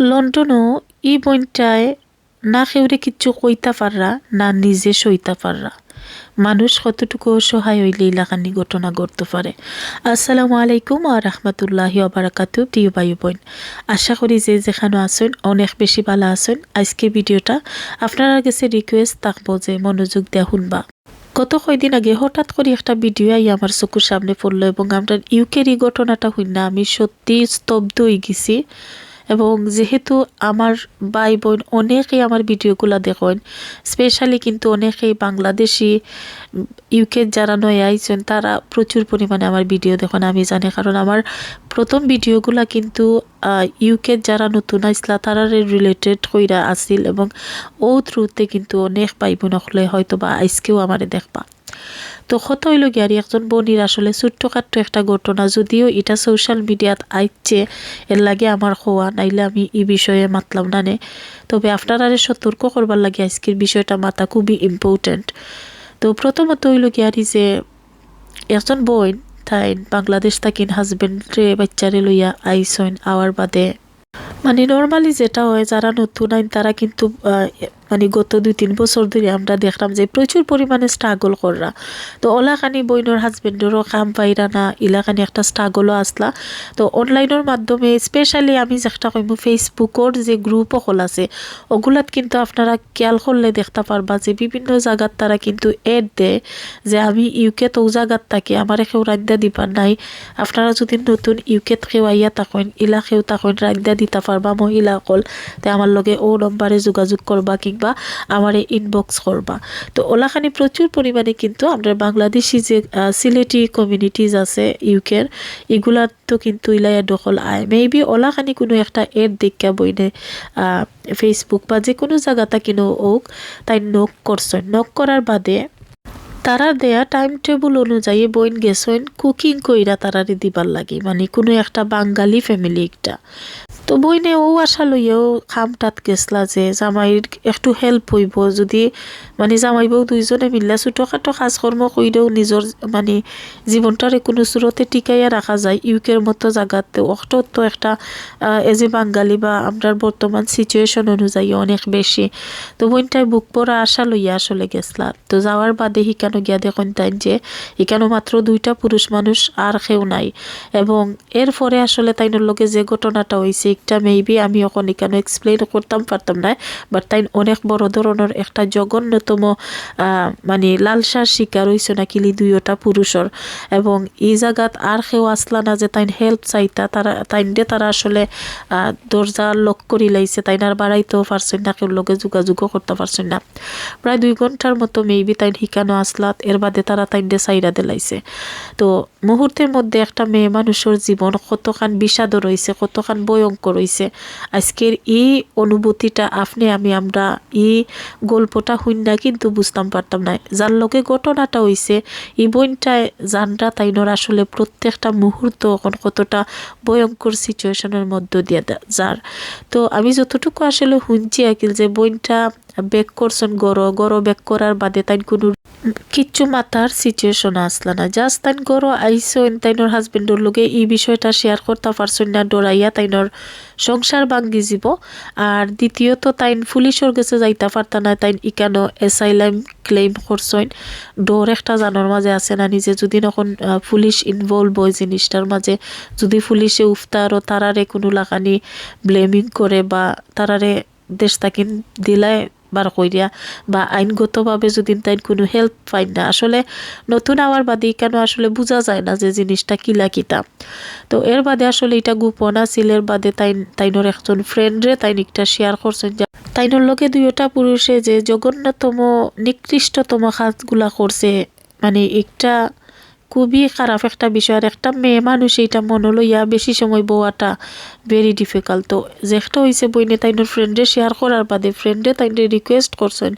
লন্ডনও ই বইনটায় না কেউরে কিচ্ছু কইতা পাররা না নিজে সইতা পাররা। মানুষ কতটুকু অসহায় হইলে ইলাকানি ঘটনা ঘটতে পারে। আসসালামু আলাইকুম ওয়া রাহমাতুল্লাহি ওয়া বারাকাতুহু। প্রিয় ভাই বোন, আশা করি যে যেখানে আছেন অনেক বেশি ভালো আছেন। আজকের ভিডিওটা আপনারা কাছে রিকোয়েস্ট থাকবো যে মনোযোগ দিয়ে শুনবা। গত কয়দিন আগে হঠাৎ করে একটা ভিডিও আমার চোখের সামনে পড়লো এবং আমরা ইউকের এই ঘটনাটা শুননা আমি সত্যি স্তব্ধ হয়ে গেছি। এবং যেহেতু আমার ভাই বোন অনেকেই আমার ভিডিওগুলো দেখেন, স্পেশালি কিন্তু অনেকেই বাংলাদেশি ইউকে যারা নয় আইছেন তারা প্রচুর পরিমাণে আমার ভিডিও দেখেন আমি জানি, কারণ আমার প্রথম ভিডিওগুলা কিন্তু ইউকে যারা নতুন আইসলা তারা রিলেটেড কইরা আসিল এবং ও থ্রুতে কিন্তু অনেক ভাই বোন হলে হয়তো বা আজকেও আমারে দেখবা। তো কত হইল গিয়ারি একজন বনির আসলে ছোট্টখাট্ট একটা ঘটনা, যদিও এটা সোশ্যাল মিডিয়াত আইচ্ছে এর লাগে আমার হওয়া নাইলে আমি এই বিষয়ে মাতলাম না নে। তবে আপনারা সতর্ক করবার লাগে আজকের বিষয়টা মাথা খুবই ইম্পর্টেন্ট। তো প্রথমত হইল গিয়ারি যে একজন বোন তাই বাংলাদেশ থাকেন হাজবেন্ডরে বাচ্চারে লইয়া আইসন আওয়ার বাদে মানে নর্মালি যেটা হয় যারা নতুন আইন তারা কিন্তু মানে গত 2-3 বছর ধরে আমরা দেখলাম যে প্রচুর পরিমাণে স্ট্রাগল কররা। তো ওলাখানি বইনোর হাজবেন্ডেরও কাম পাইরা না, ইলাখানি একটা স্ট্রাগলও আসলা। তো অনলাইনের মাধ্যমে স্পেশালি আমি যেটা কইমু ফেসবুকের যে গ্রুপ সকল আছে ওগুলাত কিন্তু আপনারা খেয়াল করলে দেখতে পারবা যে বিভিন্ন জায়গার তারা কিন্তু এড দেয় যে আমি ইউকে তো জায়গার থাকি আমার কেউ রান্দা দিবার নাই, আপনারা যদি নতুন ইউকেত কেউ আইয়া থাকেন ইলা কেউ থাকেন রান্দা দিতে পারবা মহিলা সকল, তাই আমার লগে ও নম্বরে যোগাযোগ করবা কিংবা আমারে ইনবক্স করবা। তো ওলাখানি প্রচুর পরিমাণে কিন্তু আমরা বাংলাদেশি যে সিলেটি কমিউনিটিজ আছে ইউকের এগুলা তো কিন্তু ইলাইয়া দখল আয় মেবি ওলাখানি কোনো একটা এড দেখা বইনে ফেসবুক বা যে কোনো জায়গাটা কিনো হোক তাই নক করছেন। নক করার বাদে তারা দেয়া টাইম টেবল অনুযায়ী বইন গেছেন কুকিং কইরা তারারে দিবার লাগে, মানে কোনো একটা বাঙালি ফ্যামিলি একটা। তো বইনে ও আশা লইয়াও খামটাত গেছলা যে জামাইর একটু হেল্প হইব, যদি মানে জামাই বউ দুইজনে মিললে ছোটোখাটো কাজকর্ম কইরেও নিজের মানে জীবনটারে কোনো সুরতে টিকাইয়া রাখা যায় ইউকের মতো জায়গাতে। অত তো একটা এজ এ বাঙালি বা আমরার বর্তমান সিচুয়েশন অনুযায়ী অনেক বেশি। তো বইনটাই বুক পড়া আশা লইয়া আসলে গেছলা। তো যাওয়ার বাদে হিকানো গিয়া দেখুন তাই যে এখানে মাত্র 2টা পুরুষ মানুষ আর কেউ নাই। এবং এরপরে আসলে তাইনোর লগে যে ঘটনাটা হয়েছে একটা মেবি আমি এখন এখানে এক্সপ্লেন করতাম পারতাম না, বাট তাই অনেক বড় ধরনের একটা জঘন্যতম মানে লালসার শিকার হয়েছে নাকি 2টা পুরুষের। এবং এই জায়গাত আর কেউ আসলা না যে তাই হেল্প চাইতা, তারা আসলে দরজা লক করি লাইছে, তাই আর বাড়াইতেও পারছেন না, কেউ লগে যোগাযোগও করতে পারছেন না। প্রায় 2 ঘন্টার মতো মেবি তাই হিকানো আসলাত, এর বাদে তারা তাইনডে সাইরা দিলাইছে। তো মুহূর্তের মধ্যে একটা মেয়ে মানুষের জীবন কতখান বিষাদ রয়েছে, কতখান ভয়ঙ্কর রয়েছে। আজকের এই অনুভূতিটা আমরা এই গল্পটা শুননা কিন্তু বুঝতাম পারতাম না। যার লগে ঘটনাটা হয়েছে এই বইনটায় জানরা তাইনোর আসলে প্রত্যেকটা মুহূর্ত এখন কতটা ভয়ঙ্কর সিচুয়েশনের মধ্য দিয়ে যার। তো আমি যতটুকু আসলে শুনছি আকিল যে বইনটা ব্যাক করছেন গড় ব্যাক করার বাদে তাই কোনো কিচ্ছু মাথার সিচুয়েশন আসলা না, জাস্ট তাই গড় আইসন তাইনোর হাজবেন্ডের লগে এই বিষয়টা শেয়ার করতে পারছেন না, ডরাইয়া তাইনোর সংসার ভাঙ্গি যাব। আর দ্বিতীয়ত তাইন পুলিশের কাছে যাইতে পারতা না, তাইন ইকানো অ্যাসাইলাম ক্লেম করছেন। ডর একটা জানোর মাঝে আছে না, নিজে যদি তখন পুলিশ ইনভলভ হয় জিনিসটার মাঝে, যদি পুলিশে উফতারও তারারে কোনো লাগানি ব্লেমিং করে বা তারারে দেশ তাকিন দিলায় বার কইরা বা আইনগতভাবে যদি তাই কোনো হেল্প পাই না, আসলে নতুন আওয়ার বাদে কেন আসলে বোঝা যায় না যে জিনিসটা কিলা কিতা। তো এর বাদে আসলে এটা গোপন আছিল। এর বাদে তাইনোর একজন ফ্রেন্ডরে তাই একটা শেয়ার করছেন যে তাইনোর লগে 2টা পুরুষে যে জঘন্যতম নিকৃষ্টতম কাজগুলা করছে, মানে একটা খুবই খারাপ একটা বিষয়। আর একটা মেয়ে মানুষ এইটা মনে লইয়া বেশি সময় বোয়াটা ভেরি ডিফিকাল্ট। তো যেটা হয়েছে বইনে তাইনোর ফ্রেন্ডে শেয়ার করার বাদে ফ্রেন্ডে তাইনে রিকোয়েস্ট করছেন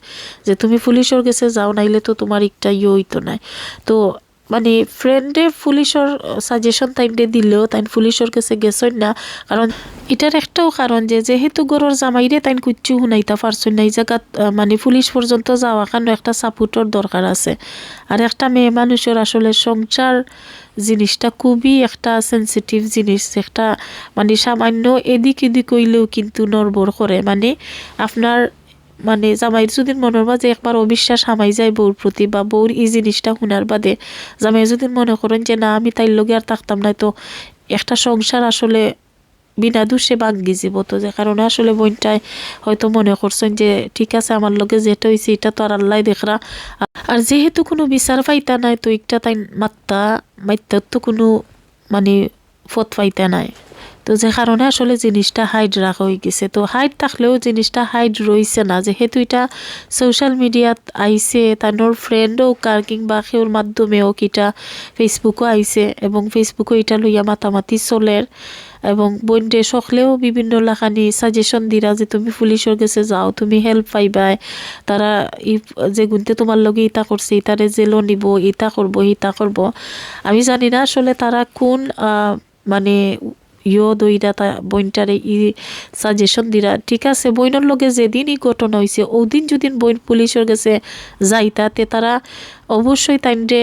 যে তুমি পুলিশের কাছে যাও, নাইলে তো তোমার একটা হইতো না। তো মানে ফ্রেন্ডে পুলিশের সাজেশন তাইনরে দিলেও তাইন পুলিশের কাছে গেছই না, কারণ এটার একটাও কারণ যে যেহেতু গরুর জামাইরে তাইন কুচ্ছু শুনাইতা পারছই না, এই জায়গাত মানে পুলিশ পর্যন্ত যাওয়া কারণ একটা সাপোর্টর দরকার আছে। আর একটা মেয়ে মানুষের আসলে সংসার জিনিসটা খুবই একটা সেন্সিটিভ জিনিস, একটা মানে সামান্য এদিক এদিক হইলেও কিন্তু নড়বড় করে। মানে আপনার মানে জামাইয়ের যদি মনের মাঝে একবার অবিশ্বাস হামাই যায় বউর প্রতি, বা বউর এই জিনিসটা শোনার বাদে জামাই যদি মনে করেন যে না আমি তাইর লগে আর থাকতাম না, তো একটা সংসার আসলে বিনা দোষে ভাঙ্গি যাব। তো যে কারণে আসলে বোনটাই হয়তো মনে করছেন যে ঠিক আছে আমার লগে যেটা হয়েছে এটা তো আর আল্লাহ দেখরা, আর যেহেতু কোনো বিচার পাইতা নাই তো একটা তাই মাত্তার তো কোনো মানে ফত পাইতা নাই, তো যে কারণে আসলে জিনিসটা হাইড রাখা হয়ে গেছে। তো হাইড থাকলেও জিনিসটা হাইড রইছে না, যেহেতু এটা সোশ্যাল মিডিয়াত আইছে, তার ফ্রেন্ডও কার কিংবা সেওর মাধ্যমেও কিটা ফেসবুকও আইছে, এবং ফেসবুকও এটা লইয়া মাতামাতি চলের, এবং বইনটে সকলেও বিভিন্ন লাখানি সাজেশন দিরা যে তুমি পুলিশের কাছে যাও, তুমি হেল্প পাইবাই, তারা যে গুনতে তোমার লগে ইতা করছে ইতারে জেলও নিব, ইতা করব ইতা করব। আমি জানি না আসলে তারা কোন মানে দইরা তা বইনটারে সাজেশন দিরা। ঠিক আছে, বইনের লগে যেদিন এই ঘটনা হয়েছে ওদিন যদি বইন পুলিশের কাছে যাইতাতে তারা অবশ্যই তাইনরে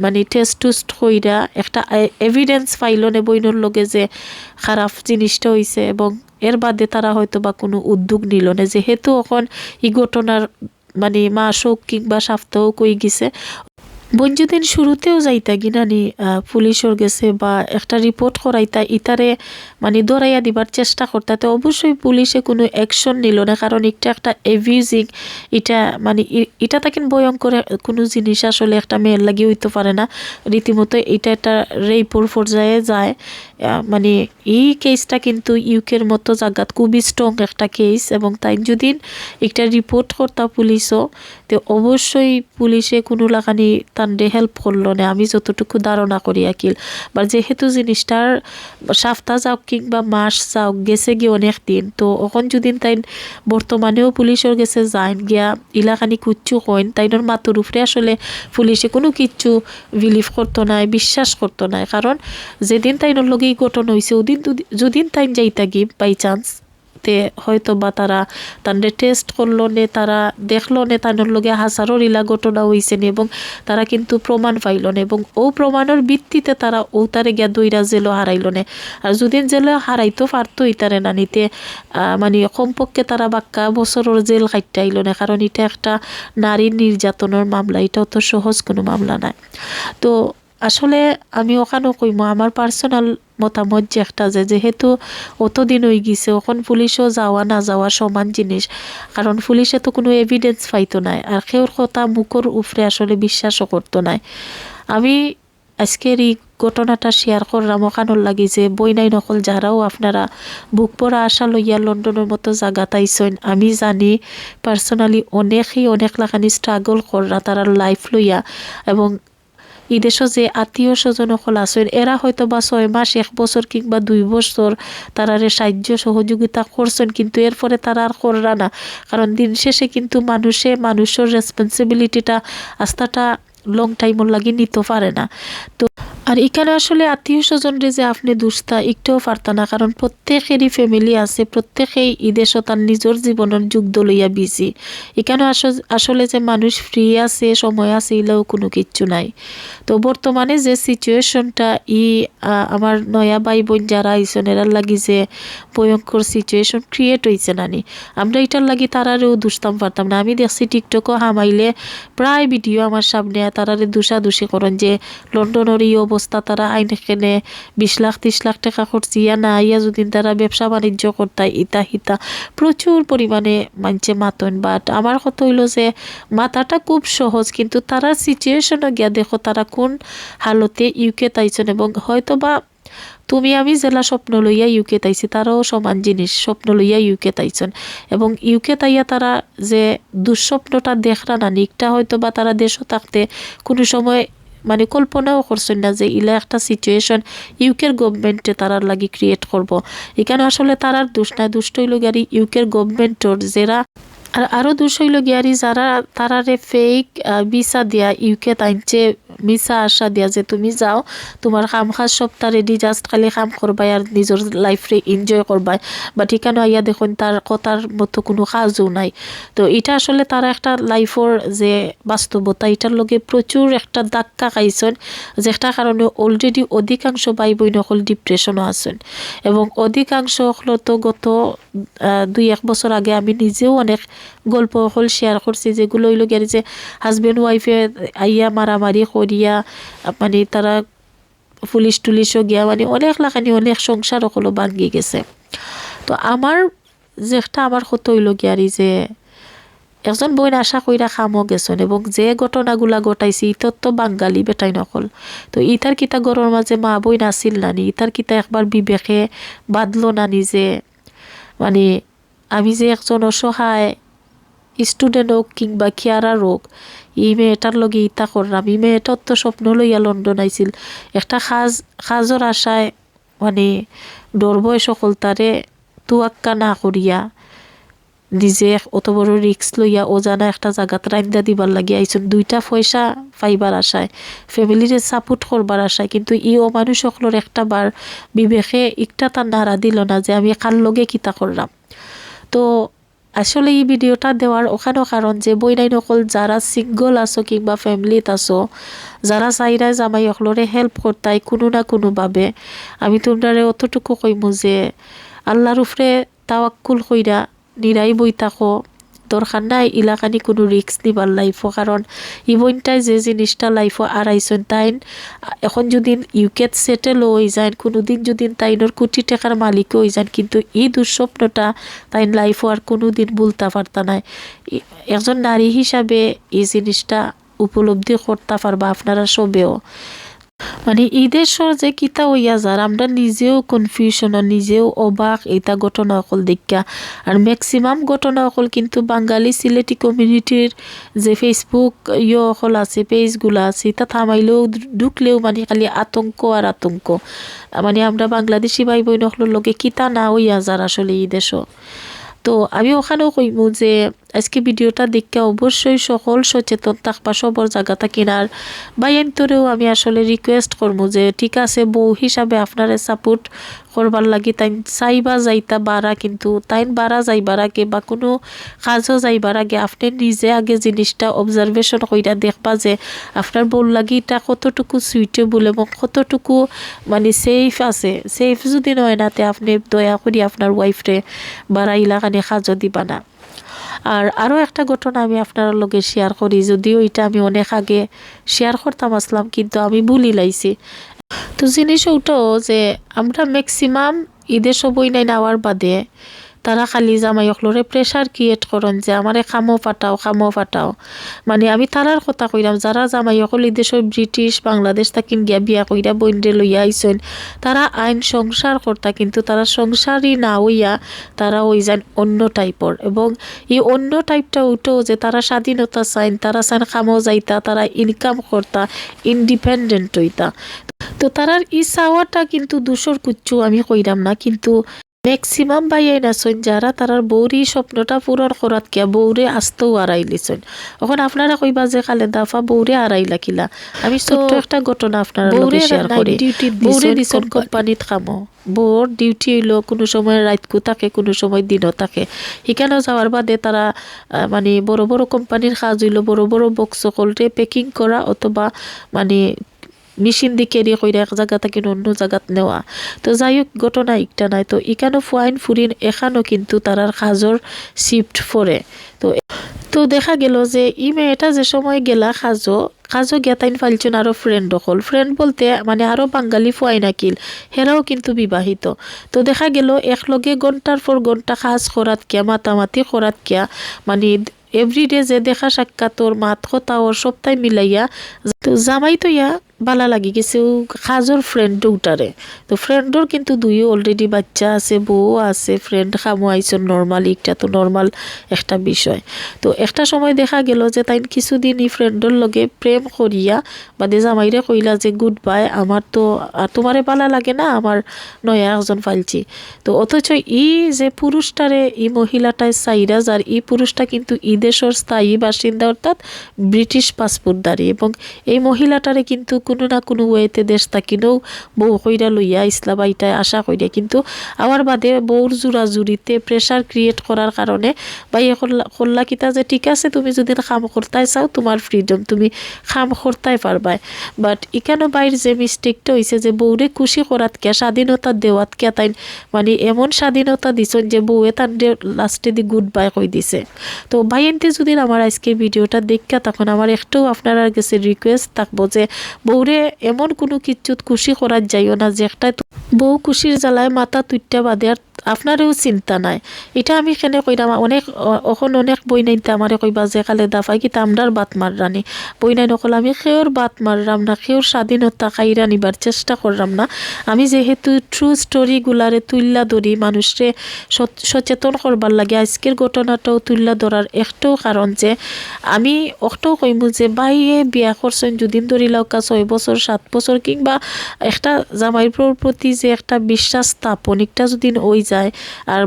মানে টেস্ট টুস্ট কইরা একটা এভিডেন্স পাইল নে বইনের লগে যে খারাপ জিনিসটা হয়েছে, এবং এর বাদে তারা হয়তো বা কোনো উদ্যোগ নিল না, যেহেতু এখন এই ঘটনার মানে মাস হোক কিংবা সপ্তাহ কই গেছে। বোন যদি শুরুতেও যাইতা গিনানি পুলিশের গেছে বা একটা রিপোর্ট করাইতা ইতারে মানে দৌড়াইয়া দিবার চেষ্টা করতা, তো অবশ্যই পুলিশে কোনো অ্যাকশন নিল না, কারণ এটা একটা এভিউজিং, এটা মানে এটা তাকিন ভয়ঙ্কর কোনো জিনিস আসলে একটা মেয়ের লাগিয়ে হইতে পারে না, রীতিমতো এটা একটা রেইপোর পর্যায়ে যায়। মানে এই কেসটা কিন্তু ইউকের মতো জায়গাত খুবই স্ট্রং একটা কেস, এবং তাই যদি একটা রিপোর্ট করতা পুলিশও, তো অবশ্যই পুলিশে কোনো লাগানি তান্ডে হেল্প করলো না, আমি যতটুকু ধারণা করি আকিল। বা যেহেতু জিনিসটার সপ্তাহ যাওক কিংবা মাস যাওক গেছে গিয়ে অনেক দিন, তো এখন যদি তাই বর্তমানেও পুলিশের গেছে যাইন গিয়া ইলাকানি কুচ্ছু কইন, তাইনোর মাতুর উপরে আসলে পুলিশে কোনো কিচ্ছু বিলিভ করতো নাই, বিশ্বাস করতো নাই, কারণ যেদিন তাইনোর লগে এই ঘটনা হয়েছে ওদিন যদিন তাইন যাইতা গি বাই চান্স তে হয়তো বা তারা তান্ডে টেস্ট করলো নে, তারা দেখলো নে তাইনোর লগে হাজারো ইলা ঘটনা হয়েছে নি, এবং তারা কিন্তু প্রমাণ পাইল না, এবং ও প্রমাণের ভিত্তিতে তারা ও তারে গিয়া দইরা জেলও হারাইল না। আর যদি জেলে হারাইতো পারতো ইতারে না নিতে মানে কমপক্ষে তারা বাক্কা বছরের জেল খাইতে আইল না, কারণ এটা একটা নারী নির্যাতনের মামলা, এটাও তো সহজ কোনো মামলা নাই। তো আসলে আমি ওখানেও কইমো আমার পার্সোনাল মতামত যে একটা যে যেহেতু অতদিন হয়ে গেছে এখন পুলিশও যাওয়া না যাওয়া সমান জিনিস, কারণ পুলিশে তো কোনো এভিডেন্স পাইতো নাই, আর কেউর কথা মুখর উপরে আসলে বিশ্বাসও করতো নাই। আমি আজকের এই ঘটনাটা শেয়ার করলাম ওখানোর লাগি যে বই নাই নকল যারাও আপনারা বুক পড়া আশা লইয়া লন্ডনের মতো জায়গা তাইছেন, আমি জানি পার্সোনালি অনেক লাগানি স্ট্রাগল কররা তারা লাইফ লইয়া, এবং এই দেশে যে আত্মীয় স্বজন সকল আছেন এরা হয়তো বা 6 মাস 1 বছর কিংবা 2 বছর তারারে সাহায্য সহযোগিতা করছেন, কিন্তু এরপরে তারা আর কররা না, কারণ দিন শেষে কিন্তু মানুষের রেসপন্সিবিলিটিটা আস্থাটা লং টাইমর লাগি নিতে পারে না। তো আর এখানে আসলে আত্মীয় স্বজনরে যে আপনি দুস্তা একটুও পারতা না, কারণ প্রত্যেকেরই ফ্যামিলি আছে, প্রত্যেকেই দেশে তার নিজের জীবনের যুদ্ধ লইয়া বিজি। এখানে আসলে যে মানুষ ফ্রি আছে সময় আছে এলেও কোনো কিচ্ছু নাই। তো বর্তমানে যে সিচুয়েশনটা আমার নয়া ভাই বোন যারা আইসন এরার লাগি যে ভয়ঙ্কর সিচুয়েশন ক্রিয়েট হয়েছে নানি, আমরা এটার লাগি তারারেও দুষতাম পারতাম না। আমি দেখছি টিকটকও হামাইলে প্রায় ভিডিও আমার সামনে তারারে দুষাদুষি করেন যে লন্ডনের এই অবস্থা, তারা আইন কেনে 20 লাখ 30 লাখ টাকা করছি, ইয়া না ইয়া যদি তারা ব্যবসা বাণিজ্য করতায় ইতা হিতা প্রচুর পরিমাণে মানছে মাতন। বাট আমার কথা হইলো যে মাথাটা খুব সহজ, কিন্তু তারা সিচুয়েশনও গিয়া দেখো তারা কোন হালতে ইউকে তাইছেন, এবং হয়তো বা তুমি আমি জেলা স্বপ্ন লইয়া ইউকে তাইছি তারাও সমান জিনিস স্বপ্ন লইয়া ইউকে তাইছেন, এবং ইউকে তাইয়া তারা যে দুঃস্বপ্নটা দেখরা না নিকটা হয়তো বা তারা দেশও থাকতে কোনো সময় মানে কল্পনাও করছেন না যে ইলা একটা সিচুয়েশন ইউকের গভর্নমেন্টে তারার লাগি ক্রিয়েট করব। এখানে আসলে তারার দোষ নাই, দুষ্ট হইল গাড়ি ইউকের গভর্নমেন্টর যারা আর আরও দোষ হইল গিয়ারি যারা তারারে ফেক ভিসা দিয়া ইউকে তাইনছে ভিসা আশা দিয়া যে তুমি যাও তোমার কাম কাজ সপ্তাহ রেডি জাস্ট খালি কাম করবাই আর নিজের লাইফরে এনজয় করবাই, বাট এখানে আইয়া দেখুন তার কথার মতো কোনো কাজও নাই। তো এটা আসলে তারা একটা লাইফর যে বাস্তবতা এটার লগে প্রচুর একটা ধাক্কা খাইছেন, যেটা কারণে অলরেডি অধিকাংশ ভাই বোন সকল ডিপ্রেশনও আছেন এবং অধিকাংশ হলো তো গত 2-1 বছর আগে আমি নিজেও অনেক গল্প হল শেয়ার করছি যেগুলো হইল গিয়ে যে হাজব্যান্ড ওয়াইফে আইয়া মারামারি করিয়া মানে তারা পুলিশ টুলিশও গিয়া মানে অনেক লাখানি অনেক সংসার হলো ভাঙ্গি গেছে। তো আমার যেটা আমার কত হইল গিয়ারি যে একজন বইন আশা কইরা খামও গেছেন এবং যে ঘটনাগুলা ঘটাইছি ইতর তো বাঙালি বেটাই নকল। তো ইতার কিতা গরর মাঝে মা বইন আসিল নানি, ইতার কিতা একবার বিবেকে বাদলো নানি যে মানে আমি যে একজন অসহায় স্টুডেন্ট হোক কিংবা কিয়ারার হোক এই মেয়েটার লগে ইতা করলাম, এই মেয়েটার তো স্বপ্ন লইয়া লন্ডন আইছিল একটা খাজর আশায় মানে ডরবয় সকল তারে তুয়াক্কা না করিয়া নিজে অত বড় রিক্স লইয়া অজানা একটা জায়গাত রাইন্দা দিবার লাগি আইসুন 2টা পয়সা পাইবার আশায়, ফ্যামিলিরে সাপোর্ট করবার আশায়, কিন্তু ই অমানুষ সকলের একটা বার বিবেকে একটা তার নাড়া দিল না যে আমি কার লগে কিতা করলাম। তো আসলে এই ভিডিওটা দেওয়ার ওখানেও কারণ যে বইনাই নকল যারা সিঙ্গল আছো কিংবা ফ্যামিলিত আছো, যারা চাইরা জামাই অকলরে হেল্প করতাই কোনো না কোনোভাবে, আমি তোমরারে অতটুকু কইমু যে আল্লাহর উপরে তাওয়াক্কুল কইরা নিরাই বই থাকো, দরকার নাই ইলাকানি কোনো রিস্ক নিবার লাইফও, কারণ ইবনটাই যে জিনিসটা লাইফও আড়াইছেন তাইন এখন যদি ইউকেট সেটেল হয়ে যায় কোনোদিন যদি তাইনোর কোটি টাকার মালিক হয়ে যান, কিন্তু এই দুঃস্বপ্নটা তাইন লাইফও আর কোনোদিন ভুলতে পারতা নাই। একজন নারী হিসাবে এই জিনিসটা উপলব্ধি করতে পারবা আপনারা সবেও। মানে ঈদের সর যে কিতা হইয়া যার আমরা নিজেও কনফিউশন নিজেও অবাক এটা ঘটনা অকল দেখা। আর ম্যাক্সিমাম ঘটনা অকল কিন্তু বাঙালি সিলেটি কমিউনিটির যে ফেসবুক অকল আছে পেজগুলো আছে তা থামাইলেও ঢুকলেও মানে খালি আতঙ্ক আর আতঙ্ক, মানে আমরা বাংলাদেশি ভাই বোন অকলের লগে কিতা না হইয়া যার আসলে ঈদেশও। তো আমি ওখানেও কইমু যে আজকে ভিডিওটা দেখে অবশ্যই সকল সচেতন থাকবা সবর জায়গাটা কিনার বাইন্তরেও আমি আসলে রিকোয়েস্ট করবো যে ঠিক আছে বউ হিসাবে আপনারা সাপোর্ট করবার লাগি তাই চাইবা যাইতা বাড়া, কিন্তু তাইন বাড়া যাইবার আগে বা কোনো কাজও যাইবার আগে আপনি নিজে আগে জিনিসটা অবজারভেশন কইরা দেখবা যে আপনার বউর লাগি এটা কতটুকু সুইটেবল এবং কতটুকু মানে সেফ আছে। সেফ যদি নয় নাতে আপনি দয়া করি আপনার ওয়াইফরে বাড়া ইলাকানে কাজও দিবা না। আর আরও একটা ঘটনা আমি আপনার লগে শেয়ার করি, যদিও এটা আমি অনেক আগে শেয়ার করতাম আসলাম কিন্তু আমি ভুলি লাইছি। তো জিনিস ওটাও যে আমরা ম্যাক্সিমাম ঈদের সবই নাই নেওয়ার বাদে তারা খালি জামাই অকলরে প্রেশার ক্রিয়েট করেন যে আমারে খামো ফাটাও। মানে আমি তারার কথা কইলাম যারা জামাই অকল দেশের ব্রিটিশ বাংলাদেশ তাকিন গিয়া বিয়া কইরা বইনরে লইয়া আইসেন, তারা আইন সংসার করতা কিন্তু তারা সংসারই না হইয়া তারা ওই যান অন্য টাইপর, এবং এই অন্য টাইপটা উঠেও যে তারা স্বাধীনতা চাইন, তারা চান খামো যাইতা, তারা ইনকাম করতা, ইন্ডিপেন্ডেন্ট হইতা। তো তারার ই চাওয়াটা কিন্তু দুশোর কুচ্ছু আমি কইরাম না, কিন্তু ম্যাক্সিমাম ভাইয়াই নাচন যারা তারার বৌরি স্বপ্নটা পূরণ করাত কিয়া বৌরে আসতেও আড়াই লিছেন। এখন আপনারা কইবা যে খালে দাফা বৌরে আড়াই লাখিলা, আমি ছোট্ট একটা ঘটনা আপনারা লগে শেয়ার করি। বৌরে দিছেন কোম্পানিত খামো, বউর ডিউটি হইলো কোনো সময় রাতকু থাকে কোনো সময় দিনও থাকে, সেখানেও যাওয়ার বাদে তারা মানে বড় বড় কোম্পানির কাজ হইলো বড় বড় বক্স সকলরে প্যাকিং করা অথবা মানে মেশিন দিয়ে ক্যারি করে এক জায়গা থেকে অন্য জায়গাত নেওয়া। তো যাই হোক ঘটনা একটা নাই, তো এখানেও ফুয়াইন ফুরিন এখানেও কিন্তু তারার কাজর শিফট পড়ে। তো দেখা গেল যে ই মেয়েটা যে সময় গেলা কাজও গেতাইন ফাইলছেন আরও ফ্রেন্ড বলতে মানে আরও বাঙালি ফুয়াই নাকিল, হেরাও কিন্তু বিবাহিত। তো দেখা গেল একলগে ঘন্টার পর ঘন্টা কাজ করাত কিয়া মাতামাতি করাত কিয়া মানে এভরিডে যে দেখা সাক্ষাৎ ওর মাত কথা ওর সপ্তাহে মিলাইয়া তো জামাই তো ইয়া বালা লাগি গেছে ও খাজর ফ্রেন্ড উঠারে। তো ফ্রেন্ডর কিন্তু দুইও অলরেডি বাচ্চা আছে, বউ আছে, ফ্রেন্ড খামো আইসন নর্মালি, এটা তো নর্মাল একটা বিষয়। তো একটা সময় দেখা গেল যে তাই কিছুদিন ই ফ্রেন্ডর লগে প্রেম করিয়া বাদে জামাইরে কইলা যে গুড বাই, আমার তো আর তোমারে বালা লাগে না, আমার নয়া একজন ফাইলছি। তো অথচ ই যে পুরুষটারে ই মহিলাটায় সাইরাজ, আর ই পুরুষটা কিন্তু ই দেশের স্থায়ী বাসিন্দা, অর্থাৎ ব্রিটিশ পাসপোর্টধারী, এবং এই মহিলাটারে কিন্তু কোনো না কোনো ওয়েতে দেশ থাকিলেও বউ কইরা লইয়া ইসলাম এইটাই আশা কইরা, কিন্তু আমার বাদে বউর জোরাজুরিতে প্রেশার ক্রিয়েট করার কারণে বাইয়ে করলা কিতা যে ঠিক আছে তুমি যদি কাম করতাই চাও তোমার ফ্রিডম, তুমি কাম করতাই পারবাই। বাট ইকানো বাইর যে মিস্টেকটা হয়েছে যে বউরে খুশি করাত কে, স্বাধীনতা দেওয়াত কে, তাই মানে এমন স্বাধীনতা দিছেন যে বউয়ে তার লাস্টে দি গুড বাই কই দিছে। তো ভাইয়েনতে যদি আমার আজকের ভিডিওটা দেখা তখন আমার একটাও আপনার কাছে রিকোয়েস্ট থাকবো যে বউরে এমন কোনো কিচ্ছুত খুশি করার যাইও না যে একটা বউ খুশির জ্বালায় মাথা তুইটা বাদে আর আপনারও চিন্তা নাই। এটা আমি কেন কইরাম, অনেক অনেক বই নাইতে আমারে কইবা যে কালে দাফাই কি আমরার বাত মাররানি, বই নাই নকল আমি খেওর বাত মাররাম না, খেওর স্বাধীনতা খাইরা নিবার চেষ্টা করলাম না। আমি যেহেতু ট্রু স্টোরিগুলারে তুল্লা ধরি, মানুষরে সচেতন করবার লাগে, আজকের ঘটনাটাও তুল্লা ধরার একটাও কারণ যে আমি অক্টাও কইমু যে বাইয়ে বিয়া করছেন যদিন ধরি লাউকা 6 বছর 7 বছর, কিংবা একটা জামাইর প্রতি যে একটা বিশ্বাস স্থাপনিকটা যদি ওই যায়, আর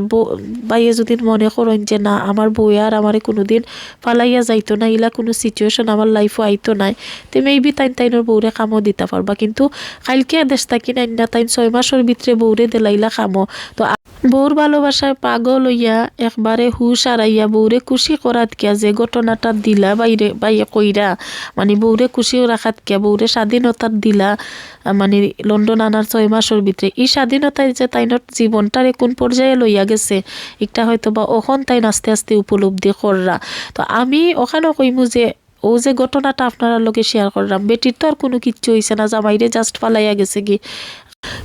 বাইয়ে যদি মনে করেন যে না আমার বউ আর আমারে কোনোদিন পালাইয়া যাইতো না, ইলা কোনো সিচুয়েশন আমার লাইফও আইতো নাই, তে মেবি তাইনোর বউরে কামও দিতে পারবা। কিন্তু কালকে দেশ থাকি নাই না, 6 মাসের ভিতরে বউরে দিলাইলা কামো। তো বউর ভালোবাসায় পাগল হইয়া একবারে হুশ হারাইয়া বউরে খুশি করাত কিয়া যে ঘটনাটা দিলা বাইয়ে কইরা, মানে বউরে খুশিও রাখাত কিয়া, বউরে স্বাধীনতার দিলা, মানে লন্ডন আনার 6 মাসের ভিতরে এই স্বাধীনতায় যে তাইনোর জীবনটারে কোন পর্যায়ে লইয়া গেছে একটা হয়তো বা ওখান তাই আস্তে আস্তে উপলব্ধি কররা। তো আমি ওখানেও কইমু যে ও যে ঘটনাটা আপনারা লোকে শেয়ার করলাম, বেটির তো আর কোনো কিচ্ছু হয়েছে না, জামাইরে জাস্ট ফালাইয়া গেছে কি,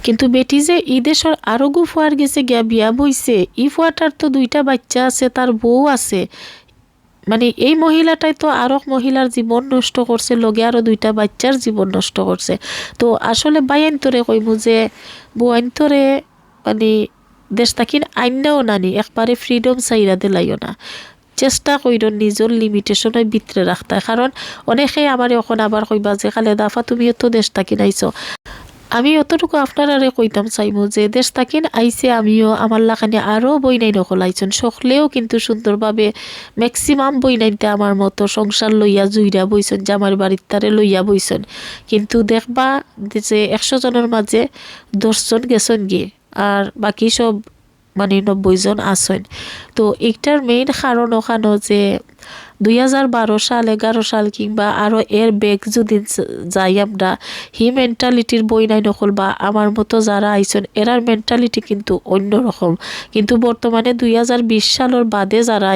কিন্তু বেটি যে ই দেশের আরো গু ফুয়ার গেছে গিয়া বিয়া বইছে, ই ফুয়াটার তো 2টা বাচ্চা আছে, তার বউ আছে, মানে এই মহিলাটাই তো আরো মহিলার জীবন নষ্ট করছে, লগে আরো 2টা বাচ্চার জীবন নষ্ট করছে। তো আসলে বাইন্তরে কইমু যে বউন্তরে মানে দেশ তাকিন আইনাও নানি একবারে ফ্রিডম চাইরা দিলাইও না, চেষ্টা কইর নিজের লিমিটেশনের ভিতরে রাখতে। কারণ অনেকেই আমার এখন আবার কইবা যে খালে দাফা তুমি তো দেশ তাকিন আইছো, আমি অতটুকু আপনারা কইতাম চাইমু যে দেশ তাকিন আইসে আমিও আমার লাখানে আরও বই নাই নকলাইছেন, সকলেও কিন্তু সুন্দরভাবে ম্যাক্সিমাম বই নাইতে আমার মতো সংসার লইয়া জুইরা বইছেন, জামার বাড়ির তারে লইয়া বইছেন, কিন্তু দেখবা যে 100 জনের মাঝে 10 জন গেছেন গিয়ে আর বাকি সব মানে 90 জন আসেন। তো এইটার মেইন কারণ ওখানো যে 2012 সাল 11 সাল কিংবা আরো এর বেগ যদি যাই আমরা, হি মেন্টালিটির বই নাই নকল বা আমার মতো যারা আইসন এরার মেন্টালিটি কিন্তু অন্যরকম, কিন্তু বর্তমানে 2020 সালের বাদে যারা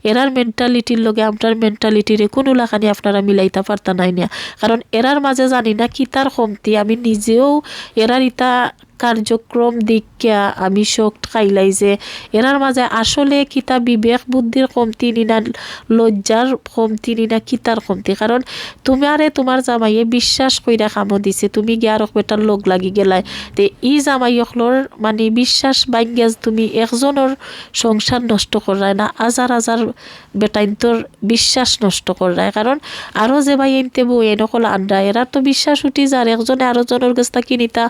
এরার মেন্টালিটির লগে আমরার মেন্টালিটিরে কোনো লাখানি আপনারা মিলাইতে পারতা নাই না। কারণ এরার মাঝে জানি না কি তার কমতি, আমি নিজেও এরার ইতা কার্যক্রম দিকিয়া আমি শোক খাইলাই যে এনার মাঝে আসলে কিতা বিবেক বুদ্ধির কমতি না লজ্জার কমতি না কিতার কমতি। কারণ তোমার জামাইয়ে বিশ্বাস কইরা কামো দিছে, তুমি গিয়ারক বেটার লোক লাগি গেলাই, তে ই জামাইয়কলর মানে বিশ্বাস ভাঙ্গিয়া তুমি একজনের সংসার নষ্ট করায় না, হাজার হাজার বেটাইন্তর বিশ্বাস নষ্ট করায়। কারণ আরো যে ভাই এনতে বউ এনেকল আন্ডা এরা তো বিশ্বাস উঠি যার একজনে আরো জনের কাছ থেকে নিতা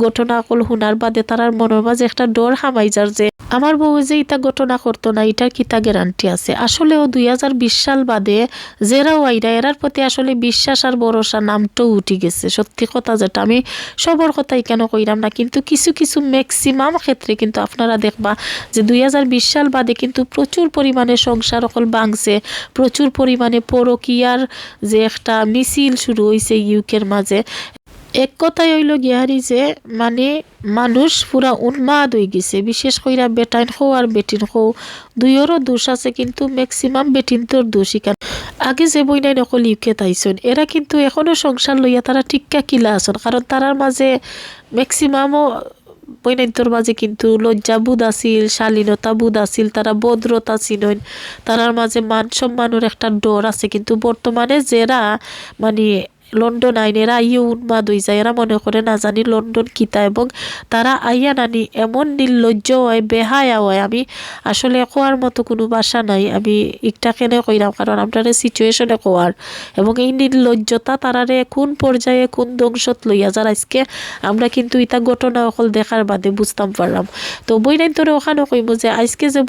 ঘটনা শুনার বাদে তারার মনের মাঝে একটা ডর হামাই যার যে আমার বউ যে ইটা ঘটনা করতো না, এটার কিতা গ্যারান্টি আছে। আসলেও 2020 সাল বাদে যেরাও আইরা এরার প্রতি আসলে বিশ্বাস আর ভরসা নামটাও উঠি গেছে। সত্যি কথা যেটা আমি সবর কথাই কেন কইরাম না, কিন্তু কিছু কিছু ম্যাক্সিমাম ক্ষেত্রে কিন্তু আপনারা দেখবা যে 2020 সাল বাদে কিন্তু প্রচুর পরিমাণে সংসার অকল ভাঙছে, প্রচুর পরিমাণে পরকীয়ার যে একটা মিছিল শুরু হয়েছে ইউকের মাঝে। এক কথাই হইল গিয়ারি যে মানে মানুষ পুরা উন্মাদ হয়ে গেছে, বিশেষ কইরা বেটাইন খো আর বেটিন খো দুইয়েরও দোষ আছে, কিন্তু ম্যাক্সিমাম বেটিন তোর দোষী। কারণ আগে যে বই নাই নকল ইউকে তাইছন এরা কিন্তু এখনো সংসার লইয়া তারা টিক্কা কিলা আসন, কারণ তারার মাঝে ম্যাক্সিমামও বৈনাইন্তর মাঝে কিন্তু লজ্জাবোধ আছিল, শালীনতাবোধ আছিল, তারা ভদ্রতা ছিলেন, তারার মাঝে মান সম্মানের একটা ডর আছে। কিন্তু বর্তমানে যারা মানে লন্ডন আইন এরা আইয়ে উন্মাদ হয়ে যায়, এরা মনে করে না জানি লন্ডন কিতা, এবং তারা আইয়া নানি এমন নির্লজ্জ হয়, বেহায়া হয়, আমি আসলে কোয়ার মতো কোনো ভাষা নাই। আমি একটা কেনে কইরাম কারণ আপনার সিচুয়েশনে কোয়ার, এবং এই নির্লজ্জতা তারারে কোন পর্যায়ে কোন ধ্বংসত লইয়া যার আজকে আমরা কিন্তু ইতা ঘটনা অকল দেখার বাদে বুঝতাম পারলাম। তো বইনাইন তোরে ওখানে কইব যে আজকে যে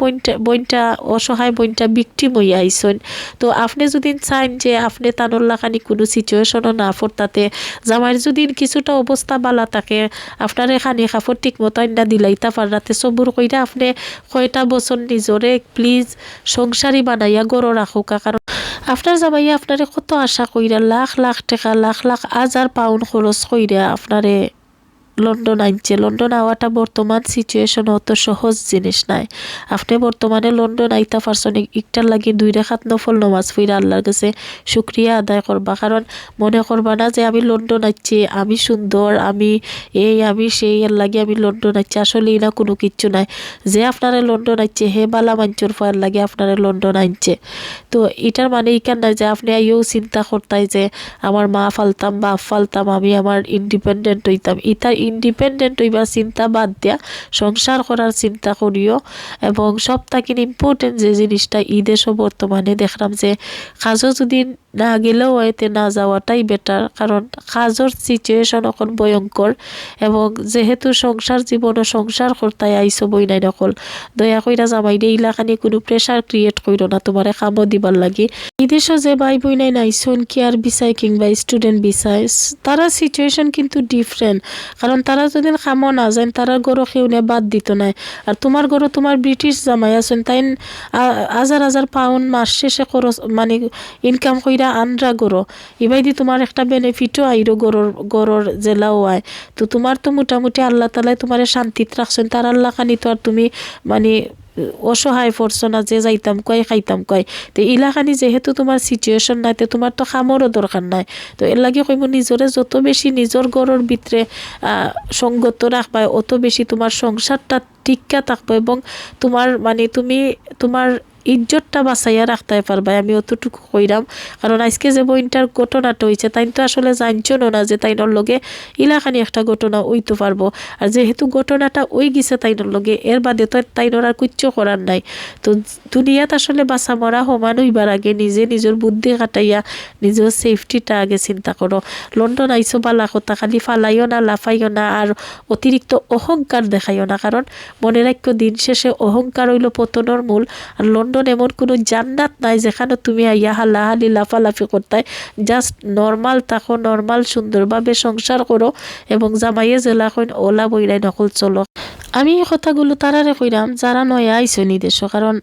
বইনটা অসহায় বইনটা বিক্টিম হইয়া আইসন, তো আপনি যদি চান যে আপনি তানোল্লাখানি কোনো সিচুয়েশনও না ফোরতাতে, জামাইয়ের যদি কিছুটা অবস্থা বালা থাকে, আপনার এখানে কাপড় ঠিক মতো আইনা দিলাইতা পাররাতে সবুর কইরা আপনি কয়টা বছর নিজরে প্লিজ সংসারী বানাইয়া গড় রাখুকা। কারণ আপনার জামাইয়া আপনারে কত আশা কইরা লাখ লাখ টাকা লাখ লাখ হাজার পাউন্ড খরচ কইরা আপনারে লন্ডন আনছে। লন্ডন আওয়াটা বর্তমান সিচুয়েশন অত সহজ জিনিস নাই। আপনি বর্তমানে লন্ডন আইতা পারছেন, একটার লাগি 2 রাকাত নফল নামাজ পড়া আল্লাহর কাছে শুকরিয়া আদায় করবা। কারণ মনে করবা না যে আমি লন্ডন আইছি, আমি সুন্দর, আমি এই আমি সেই, এর লাগে আমি লন্ডন আইছি। আসলে না কোনো কিচ্ছু নাই। যে আপনারা লন্ডন আইছে হে বালা মাঞ্চুর ফয়ের লাগে আপনারা লন্ডন আনছে। তো এটার মানে ইকান নাই যে আপনি আইও চিন্তা করতাই যে আমার মা ফালতাম বাপ ফালতাম, আমি আমার ইন্ডিপেন্ডেন্ট হইতাম। ইতার ইন্ডিপেন্ডেন্ট হইবার চিন্তা বাদ দিয়া সংসার করার চিন্তা করিও। এবং সব থেকে ইম্পর্টেন্ট যে জিনিসটা দেশও বর্তমানে দেখলাম যে কাজও যদি না গেলেও হয়তো না যাওয়াটাই বেটার, কারণ কাজের সিচুয়েশন এখন ভয়ঙ্কর। এবং যেহেতু সংসার জীবনও সংসার করতাই আইসো বই নাই নকল, দয়া কইরা জামাই দে ইলাকানি কোনো প্রেশার ক্রিয়েট কইরো না তোমারে কামও দিবার লাগি। বিদেশও যে ভাই বই নাই নাইসন কেয়ার বিষয় কিংবা স্টুডেন্ট বিষয়, তারা সিচুয়েশন কিন্তু ডিফারেন্ট। কারণ তারা যদি কামও না যায় তারা গরো কেউনে বাদ দিত নাই। আর তোমার গরো তোমার ব্রিটিশ জামাই আছেন, তাই হাজার হাজার পাউন্ড মাস শেষে খরচ মানে ইনকাম কইরা আনরা গরো, এবার দি তোমার একটা বেনিফিটও আইরো গরর জেলাও আয়। তো তোমার তো মোটামুটি আল্লাহ তালাই তোমার শান্তিত রাখছেন, তার আল্লাহ খানি তো আর তুমি মানে অসহায় পড়ছো না যে যাইতাম কয় খাইতাম কয়। তো ইলাখানি যেহেতু তোমার সিচুয়েশন নাই, তো তোমার তো খামরও দরকার নাই। তো এর লাগে কইব নিজরে যত বেশি নিজের ঘরের ভিতরে সঙ্গত রাখবা, অত বেশি তোমার সংসারটা টিকা থাকবো, এবং তোমার মানে তুমি তোমার ইজ্জতটা বাঁচাইয়া রাখতে পারবা। আমি অতটুকু কইরাম। কারণ আজকে যে বইনটার ঘটনাটা হয়েছে তাই তো আসলে জানছো না যে তাইনর লগে ইলাখানি একটা ঘটনা হইতে পারবো। আর যেহেতু ঘটনাটা ওই গেছে তাইনর লগে, এর বাদে তো তাইনর আর কিচ্ছু করার নাই। তো দুনিয়াত আসলে বাঁচা মরা সমান হইবার আগে নিজে নিজের বুদ্ধি কাটাইয়া নিজের সেফটিটা আগে চিন্তা করো। লন্ডন আইসো বালা কথা, খালি ফালাইও না লাফাইও না, আর অতিরিক্ত অহংকার দেখাইও না। কারণ মনে রাখো দিন শেষে অহংকার হইল পতনের মূল। আর লন্ডন এমন কোনো জান্নাত নাই যেখানে তুমি আইয়া হালাহালি লাফালাফি করতে। জাস্ট নর্মাল থাকো, নর্মাল সুন্দরভাবে সংসার করো, এবং জামাইয়ে জেলা কইন ওলা বইরাই নকল চলো। আমি এই কথাগুলো তারারে কইরাম যারা নয়া আইসো নি দেশ। কারণ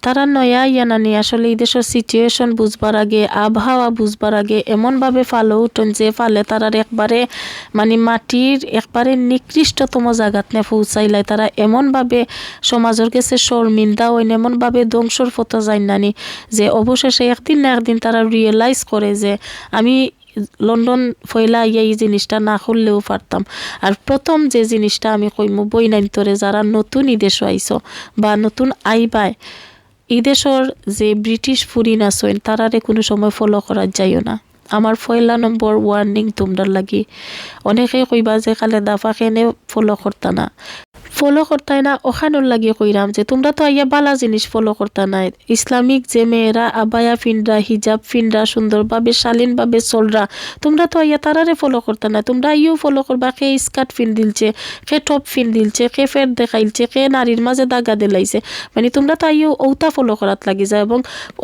তারা নয়া আইয়া নানি আসলে এই দেশের সিচুয়েশন বুঝবার আগে, আবহাওয়া বুঝবার আগে এমনভাবে ফালো উঠন যে ফালে তারার একবারে মানে মাটির একবারে নিকৃষ্টতম জায়গাত নে পৌঁছাইলাই। তারা এমনভাবে সমাজের কাছে শর্মিন্দা হইন, এমনভাবে ধ্বংসর পথে যায় নানি যে অবশেষে একদিন না একদিন তারা রিয়েলাইজ করে যে আমি লন্ডন ফয়লা ইয়া এই জিনিসটা না করলেও পারতাম। আর প্রথম যে জিনিসটা আমি কইমু বই নাইন্তরে যারা নতুন ইদেশ আইসো বা নতুন আইবায়, ইদেশর যে ব্রিটিশ ফুরিন আসেন তারারে কোনো সময় ফলো করা যাইও না। আমার পয়লা নম্বর ওয়ার্নিং তোমরা লাগি। অনেকে কইবা যে খালে দাফা কেনে ফলো করতা না, ফলো করতাই না ওখানোর লাগিয়ে কইরাম যে তোমরা তো আইয়া বালা জিনিস ফলো করতা নাই। ইসলামিক যে মেয়েরা আবায়া ফিনরা হিজাব ফিনরা সুন্দরভাবে শালীনভাবে চলরা, তোমরা তো আইয়া তারারে ফলো করতা না। তোমরা আইও ফলো করবা কে স্কার্ট ফিন দিলছে, কে টপ ফিন দিলছে, কে ফের দেখাইলছে, কে নারীর মাঝে দাগা দিলাইছে। মানে তোমরা তো আইও ওটা ফলো করাত লাগি যায়, এবং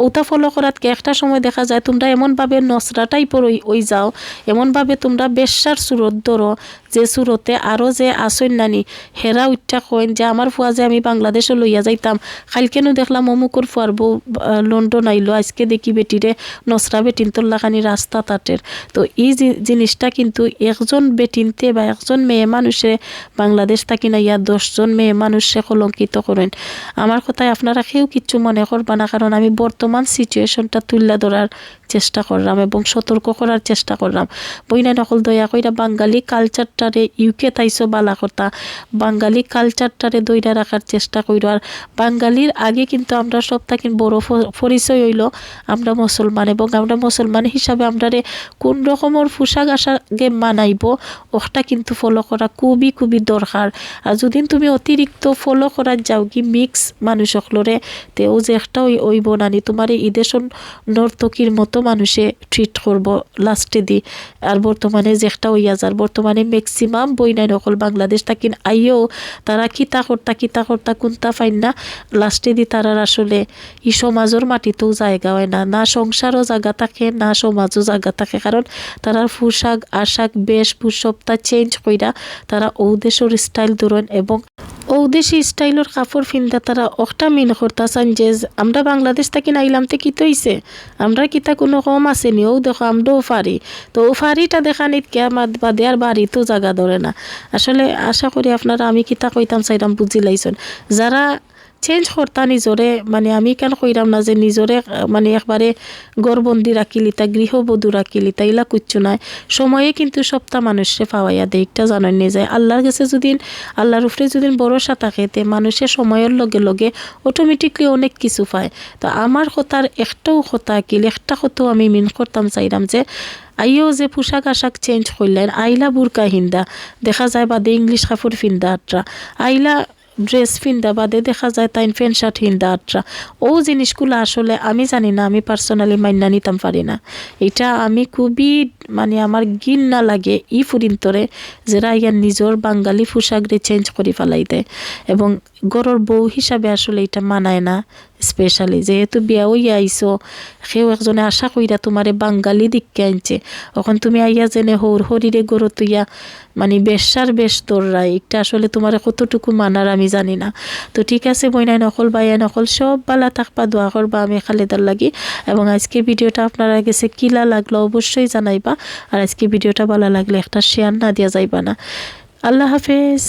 ওটা ফলো করাতকে একটা সময় দেখা যায় তোমরা এমনভাবে নসরা টাইপর ওই যাও, এমনভাবে তোমরা বেশ্যার সুরত ধরো যে সুরতে আরও যে আসইন নানি হেরা উঠা কইন যে আমার ফুয়া যে আমি বাংলাদেশে লইয়া যাইতাম, কালকেনও দেখলাম অমুকর ফুয়ার বউ লন্ডন আইলো, আজকে দেখি বেটিরে নসরা বেটিন তোল্লাখানি রাস্তা তাটের। তো এই জিনিসটা কিন্তু একজন বেটিনতে বা একজন মেয়ে মানুষে বাংলাদেশ থাকি না ইয়া 10 জন মেয়ে মানুষে কলঙ্কিত করেন। আমার কথায় আপনারা কেউ কিচ্ছু মনে করবা না, কারণ আমি বর্তমান সিচুয়েশনটা তুলে ধরার চেষ্টা করলাম এবং সতর্ক করার চেষ্টা করলাম। বইনা নকল দয়া কইরা বাঙালি কালচারটা মানুষটারে ইউকে তাইছো বালা কথা বাঙালি কালচারটারে দইরা রাখার চেষ্টা কইরো। আর বাঙালির আগে কিন্তু আমরা সব থাকি বড় পরিচয় হইল আমরা মুসলমান, এবং আমরা মুসলমান হিসাবে আমরারে কোন রকমের পোশাক আশাকে মানাইব ওটা কিন্তু ফলো করা খুবই খুবই দরকার। আর যদি তুমি অতিরিক্ত ফলো করার যাও কি মিক্স মানুষ সকলরে তেও যে একটা ওইব নানি তোমার এই দেশন নর্তকীর মতো মানুষে ট্রিট করব লাস্টে দি। আর বর্তমানে যে একটা হইয়া যার বর্তমানে ম্যাক্সিমাম বই নাই নকল বাংলাদেশ থাকিন আইও তারা কিতা করতা কোনটা ফাইন না লাস্টে দি তারার আসলে ই সমাজের মাটিতেও জায়গা হয় না, না সংসারও জায়গা থাকে না সমাজও জায়গা থাকে, কারণ তারার পোশাক আশাক বেশভূষ সবটা চেঞ্জ কইরা তারা ও দেশের স্টাইল ধরেন এবং ঔদেশি স্টাইলের কাপড় ফিন্দা তারা অকটা মিন করতেছেন যে আমরা বাংলাদেশ থাকি আইলাম তে কিতো হইছে আমরা কিতা কোনো কম আসেনি ও দেখো আমরাও ফারি। তো ও ফারিটা দেখানিত কে আমার বাদে আর বাড়ি তো জায়গা ধরে না। আসলে আশা করি আপনারা আমি কিতা কইতাম চাইলাম বুঝি লাইছেন। যারা চেঞ্জ করতা নিজরে মানে আমি কেন কইরাম না যে নিজরে মানে একবারে গড়বন্দি রাখিলিতা গৃহবধূ রাখিলিতা ইলা কুচ্ছু নাই, সময়ে কিন্তু সপ্তাহ মানুষে পাওয়াইয়া দেয় একটা জানাই নিয়ে যায়। আল্লাহর কাছে যদি আল্লাহর উপরে যদি ভরসা থাকে তে মানুষের সময়ের লগে লগে অটোমেটিকলি অনেক কিছু পায়। তো আমার কথার একটাও কথা কিল একটা কথাও আমি মিন করতাম চাইলাম যে আইও যে পোশাক আশাক চেঞ্জ করলেন আইলা বুরকা হিন্দা দেখা যায় বাদে ইংলিশ কাপড় ফিন্দা আটরা আইলা ড্রেস ফিন্দা বাদে দেখা যায় তাই প্যান্ট শার্ট হিন্দা আটরা ও জিনিসগুলো আসলে আমি জানি না, আমি পার্সোনালি মাইনা নিতাম পারি না। এটা আমি খুবই মানে আমার ঘিন্না লাগে ই ফুরিন্তরে যারা ইয়ার নিজের বাঙালি পোশাকরে চেঞ্জ করে ফেলাই দেয় এবং গরর বউ হিসাবে আসলে এটা মানায় না। স্পেশালি যেহেতু বিয়া হইয়া আইসো সেও একজনে আশা কইরা তোমারে বাঙালি দিককে আনছে এখন তুমি আইয়া জেনে হৌর হরিরে গরো তুইয়া মানে বেশার বেশ তোররা এটা আসলে তোমার কতটুকু মানার আমি জানি না। তো ঠিক আছে বইনাই নকল বাইয়া নকল সব বালা থাকবা দোয়া করবা আমি খালেদার লাগি। এবং আজকে ভিডিওটা আপনারা গেছে কিলা লাগলো অবশ্যই জানাইবা। আর আজকে ভিডিওটা ভালো লাগলে একটা শেয়ার না দিয়া যাইবা না। আল্লাহ হাফেজ।